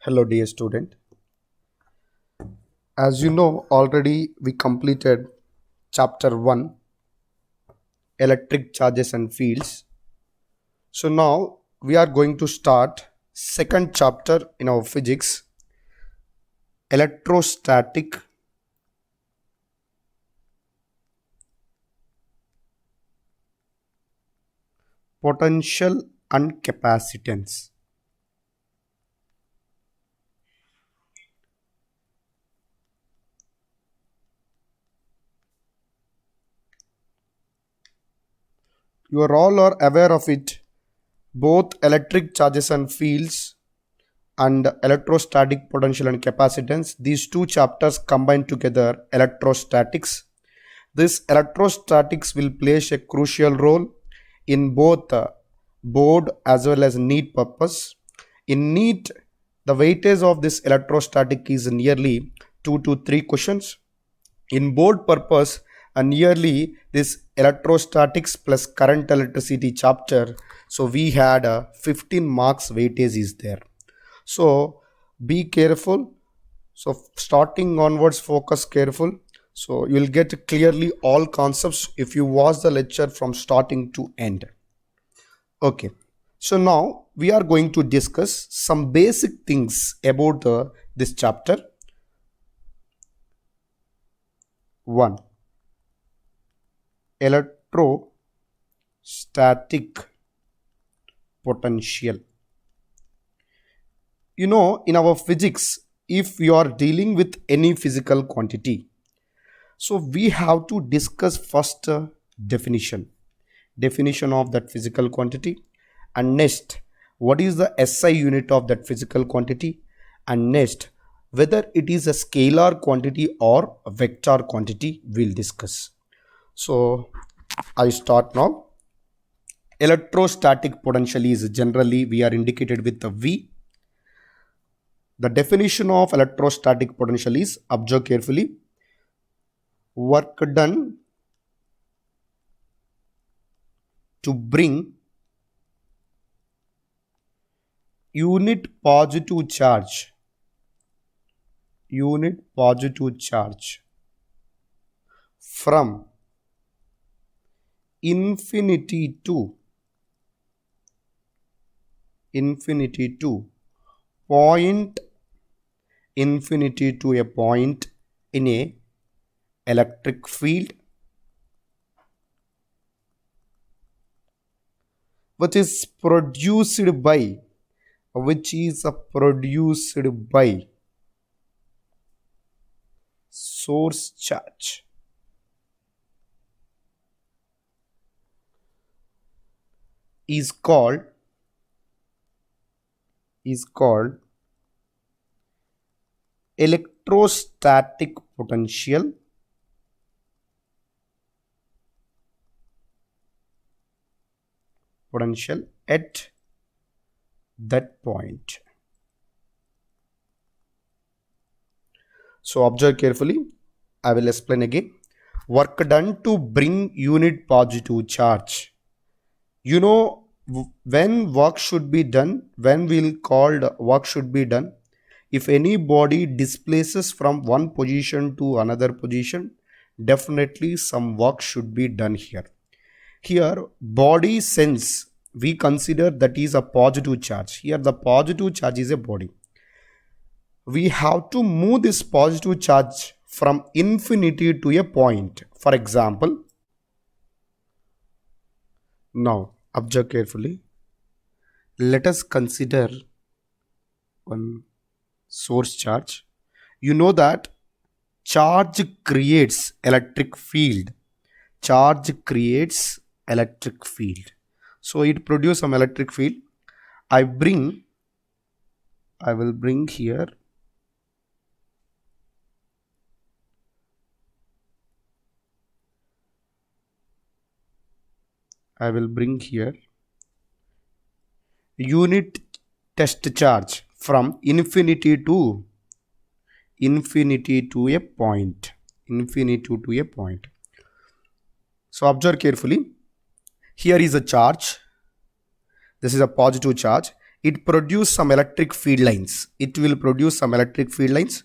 Hello, dear student. As you know, already we completed chapter 1 electric charges and fields. So now we are going to start second chapter in our physics electrostatic potential and capacitance. You are all are aware of it. Both electric charges and fields and electrostatic potential and capacitance. These two chapters combine together electrostatics. This electrostatics will play a crucial role in both board as well as NEET purpose. In NEET, the weightage of this electrostatic is nearly 2 to 3 questions. In board purpose, nearly this electrostatics plus current electricity chapter. So we had 15 marks weightage is there. So be careful. So starting onwards, focus careful. So you will get clearly all concepts if you watch the lecture from starting to end. Okay. So now we are going to discuss some basic things about this chapter. 1. Electrostatic potential. You know, in our physics, if you are dealing with any physical quantity, so we have to discuss first definition of that physical quantity, and next what is the SI unit of that physical quantity, and next whether it is a scalar quantity or a vector quantity we'll discuss. So I start now. Electrostatic potential is generally we are indicated with the V. The definition of electrostatic potential is, observe carefully, work done to bring unit positive charge from infinity to point infinity to a point in a electric field which is produced by source charge. Is called electrostatic potential at that point. So observe carefully. I will explain again. Work done to bring unit positive charge. You know when work should be done, when we'll called work should be done. If any body displaces from one position to another position, definitely some work should be done here. Here body sense we consider that is a positive charge. Here the positive charge is a body. We have to move this positive charge from infinity to a point. For example, now observe carefully. Let us consider one source charge. You know that charge creates electric field. So it produces some electric field. I will bring here unit test charge from infinity to a point. So observe carefully. Here is a charge. This is a positive charge. it produce some electric field lines. It will produce some electric field lines.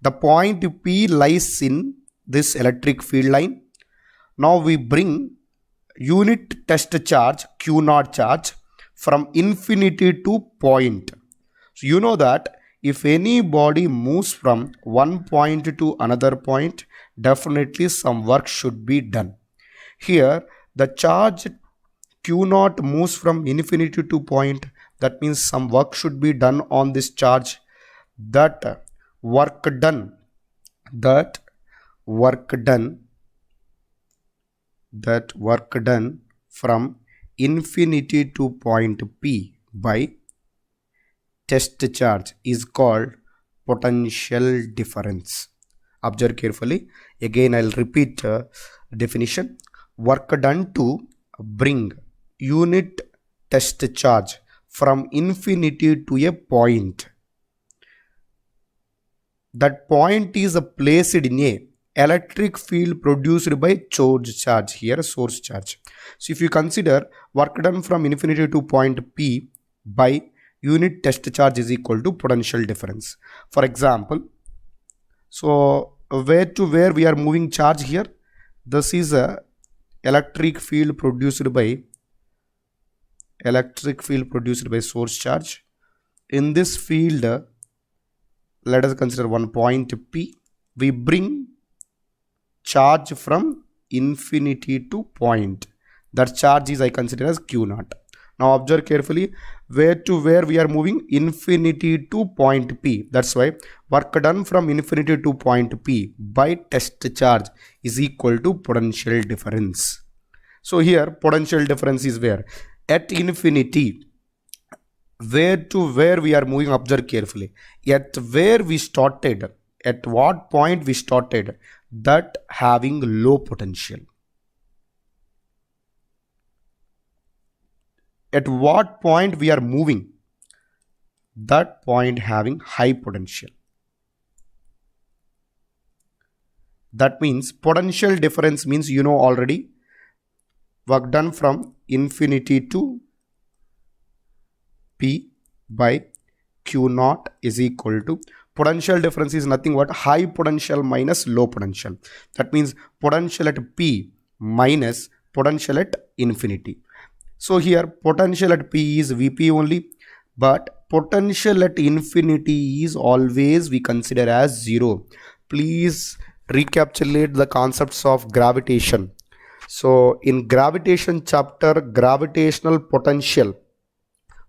The point P lies in this electric field line. Now we bring unit test charge, Q naught charge, from infinity to point. So you know that if any body moves from one point to another point, definitely some work should be done. Here the charge Q naught moves from infinity to point. That means some work should be done on this charge. That work done from infinity to point P by test charge is called potential difference. Observe carefully. Again, I'll repeat definition. Work done to bring unit test charge from infinity to a point. That point is placed in a electric field produced by charge, here source charge. So if you consider work done from infinity to point P by unit test charge is equal to potential difference. For example, so where to where we are moving charge here? This is a electric field produced by source charge. In this field, let us consider one point P. We bring charge from infinity to point. That charge is I consider as Q naught. Now observe carefully, where to where we are moving? Infinity to point P. That's why work done from infinity to point P by test charge is equal to potential difference. So here potential difference is where? At infinity, where to where we are moving, observe carefully. At where we started, at what point we started, that having low potential. At what point we are moving, that point having high potential. That means potential difference means you know already, work done from infinity to P by Q naught is equal to, potential difference is nothing but high potential minus low potential. That means potential at P minus potential at infinity. So here potential at P is Vp only, but potential at infinity is always we consider as 0. Please recapitulate the concepts of gravitation. So in gravitation chapter, gravitational potential,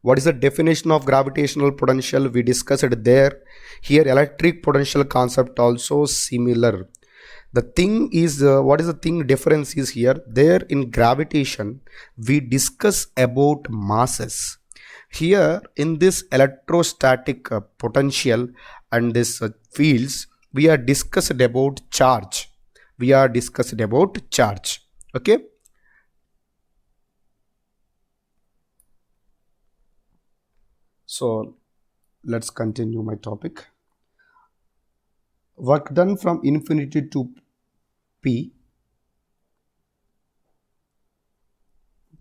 what is the definition of gravitational potential? We discussed it there. Here electric potential concept also similar. The thing is, what is the thing difference is here? There in gravitation, we discuss about masses. Here in this electrostatic potential and this fields, we are discussed about charge. Okay. So let's continue my topic. Work done from infinity to P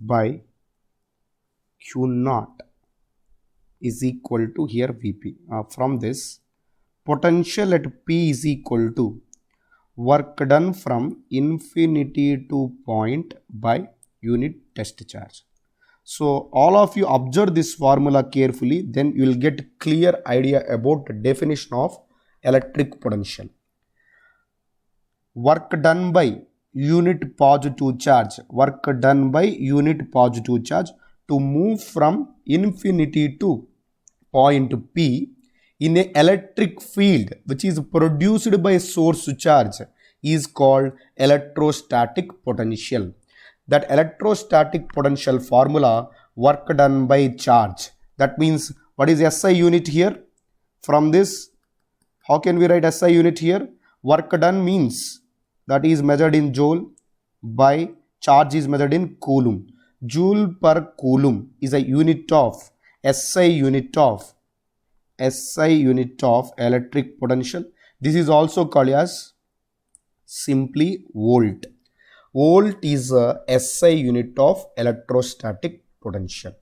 by Q naught is equal to here Vp. From this, potential at P is equal to work done from infinity to point by unit test charge. So all of you observe this formula carefully, then you will get clear idea about the definition of electric potential. Work done by unit positive charge, to move from infinity to point P in an electric field which is produced by source charge is called electrostatic potential. That electrostatic potential formula, work done by charge. That means what is SI unit here? From this, how can we write SI unit here? Work done means that is measured in joule by charge is measured in coulomb. Joule per coulomb is a unit of SI unit of electric potential. This is also called as simply volt. Volt is a SI unit of electrostatic potential.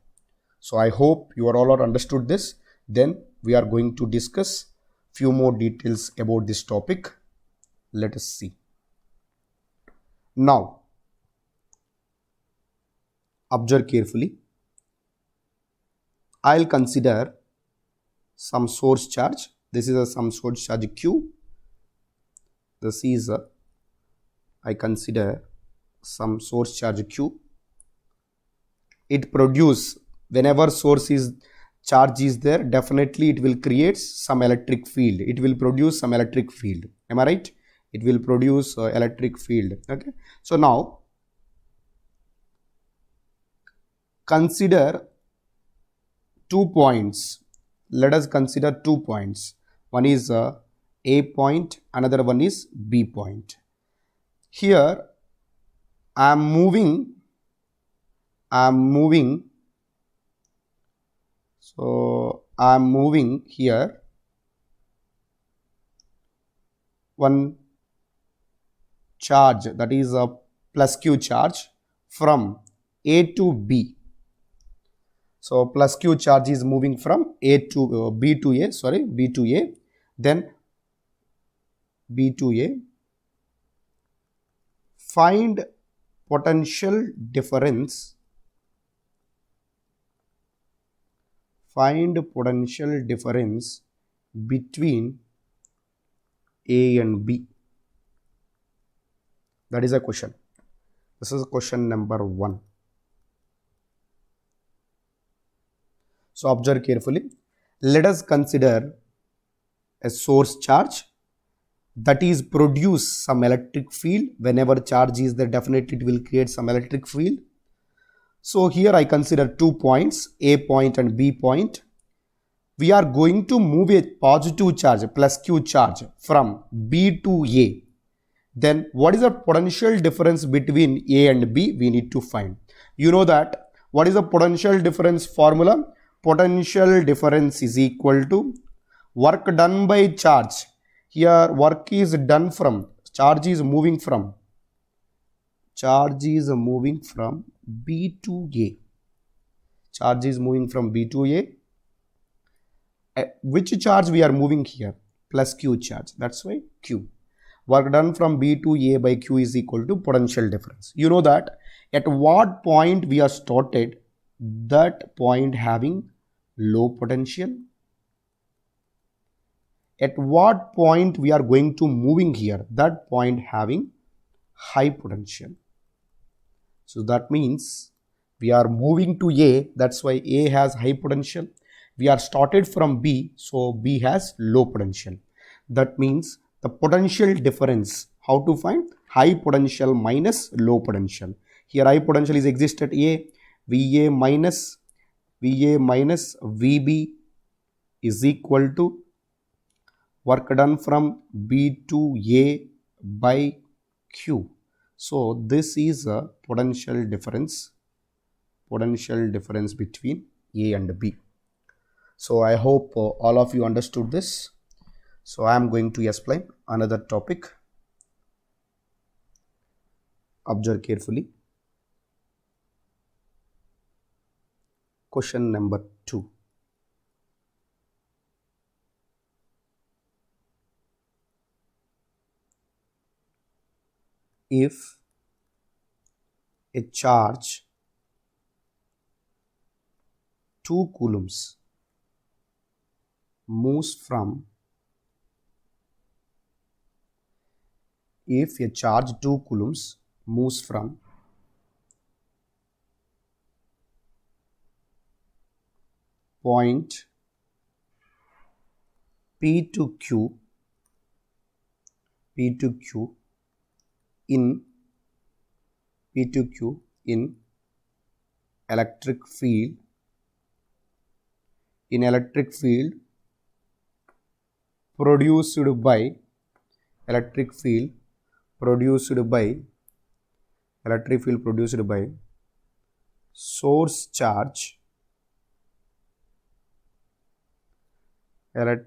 So I hope you are all are understood this. Then we are going to discuss few more details about this topic. Let us see. Now observe carefully. I'll consider some source charge. This is a some source charge Q. This is a, I consider some source charge Q. It produce, whenever source is charge is there, definitely it will create some electric field. It will produce some electric field. Am I right? It will produce electric field. Okay. So now consider 2 points. Let us consider 2 points. One is A point, another one is B point. Here I am moving. So I am moving here one charge, that is a plus Q charge, from A to B. So plus Q charge is moving from A to B to A, sorry, B to A, then B to A. Find potential difference. Find potential difference between A and B. That is a question. This is question number 1. So observe carefully. Let us consider a source charge that is produce some electric field. Whenever charge is there, definitely it will create some electric field. So here I consider 2 points, A point and B point. We are going to move a positive charge, plus Q charge, from B to A. Then what is the potential difference between A and B? We need to find. You know that what is the potential difference formula? Potential difference is equal to work done by charge. Here work is done from, charge is moving from B to A. Charge is moving from B to A. Which charge we are moving here? Plus Q charge. That's why Q. Work done from B to A by Q is equal to potential difference. You know that at what point we are started, that point having low potential. At what point we are going to moving here, that point having high potential. So that means we are moving to A, that's why A has high potential. We are started from B, so B has low potential. That means the potential difference, how to find? High potential minus low potential. Here high potential is exist at A, VA minus VB is equal to work done from B to A by Q. So this is a potential difference between A and B. So I hope all of you understood this. So I am going to explain another topic. Observe carefully. Question number 2. If a charge 2 coulombs moves from, if a charge 2 coulombs moves from point P to Q in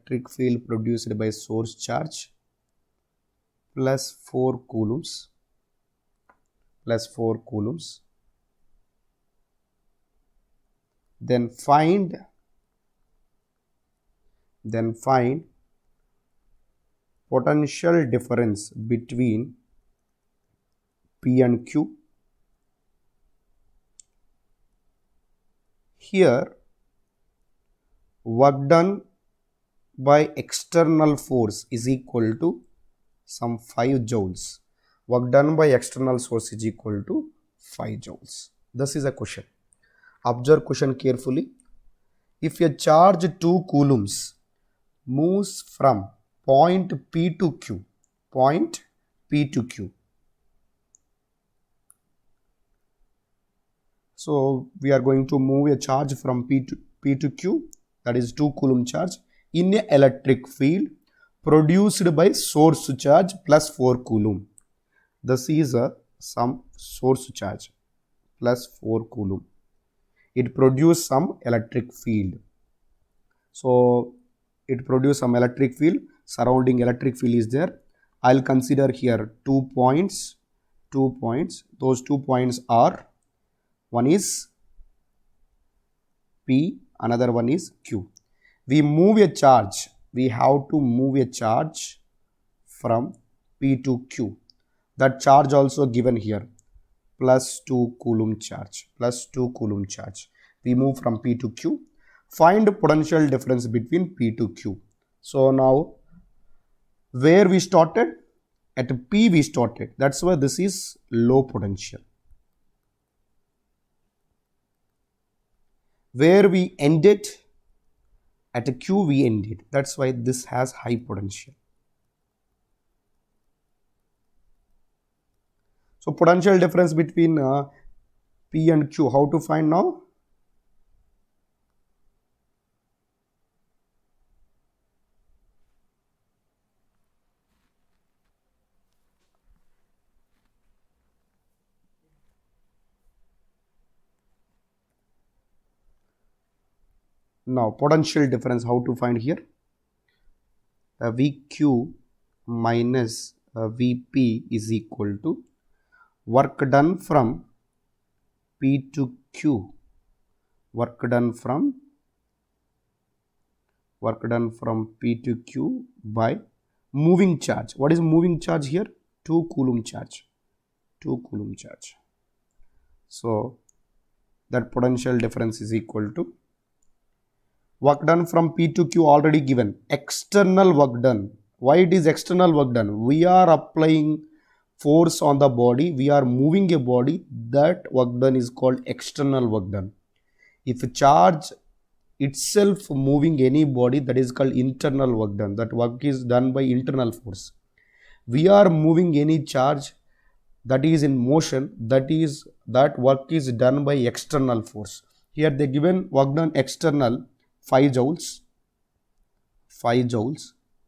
electric field produced by source charge, plus 4 coulombs, then find potential difference between P and Q. Here work done by external force is equal to some 5 joules. Work done by external source is equal to 5 joules. This is a question. Observe question carefully. If a charge 2 coulombs moves from point P to Q, so we are going to move a charge from P to Q, that is 2 coulomb charge, in a electric field produced by source charge plus 4 coulomb. This is some source charge plus 4 coulomb. It produces some electric field. So it produces some electric field. Surrounding electric field is there. I'll consider here 2 points. Those 2 points are, one is P, another one is Q. We move a charge. We have to move a charge from P to Q. That charge also given here, plus 2 coulomb charge, We move from P to Q. Find potential difference between P to Q. So now, where we started? At P we started. That's why this is low potential. Where we ended? At Q we ended. That's why this has high potential. So potential difference between P and Q, how to find now? Now potential difference, how to find here? VQ minus VP is equal to work done from P to Q. Work done from P to Q by moving charge. What is moving charge here? 2 coulomb charge. So that potential difference is equal to work done from P to Q already given. External work done. Why it is external work done? We are applying force on the body. We are moving a body. That work done is called external work done. If a charge itself moving any body, that is called internal work done. That work is done by internal force. We are moving any charge that is in motion, that work is done by external force. Here they given work done external 5 joules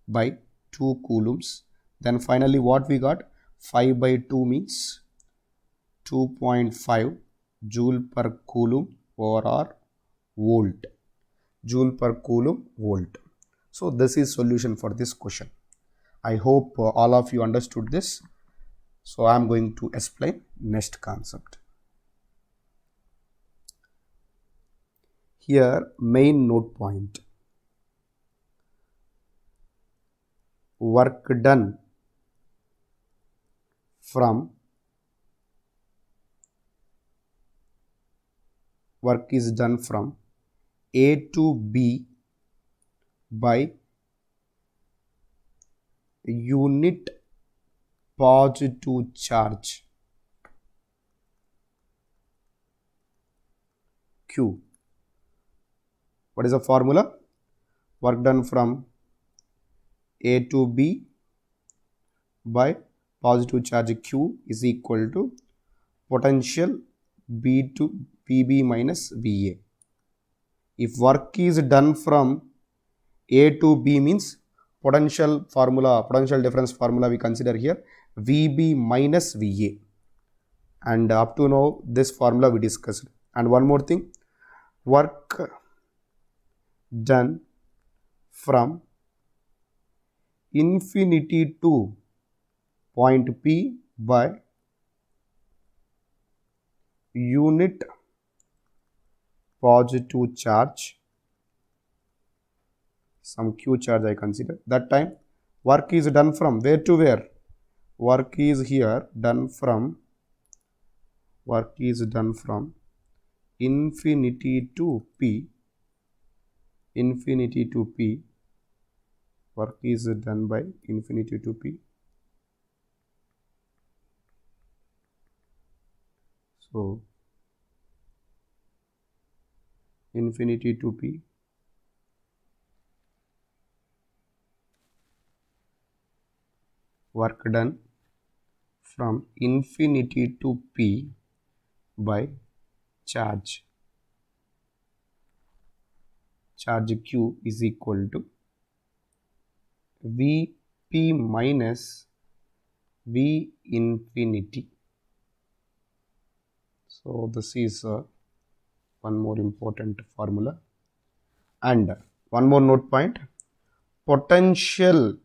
by 2 coulombs. Then finally what we got? 5 by 2 means 2.5 joule per coulomb over R volt. Joule per coulomb volt. So this is solution for this question. I hope all of you understood this. So I am going to explain next concept. Here main note point. Work done is done from A to B by unit positive charge Q. What is the formula? Work done from A to B by positive charge Q is equal to potential B to PB minus VA. If work is done from A to B means potential difference formula we consider here VB minus VA. And up to now this formula we discussed. And one more thing, work done from infinity to point P by unit positive charge, some q charge I consider. That time work is done from where to where? Work is here done from, work is done from infinity to p, infinity to p, work is done by infinity to p. So infinity to p, work done from infinity to p by charge, charge q is equal to Vp minus V infinity. So this is one more important formula. And one more note point, potential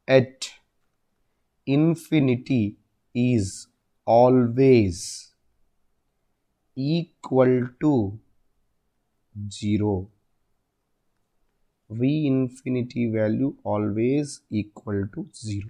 at infinity is always equal to 0. V infinity value always equal to 0.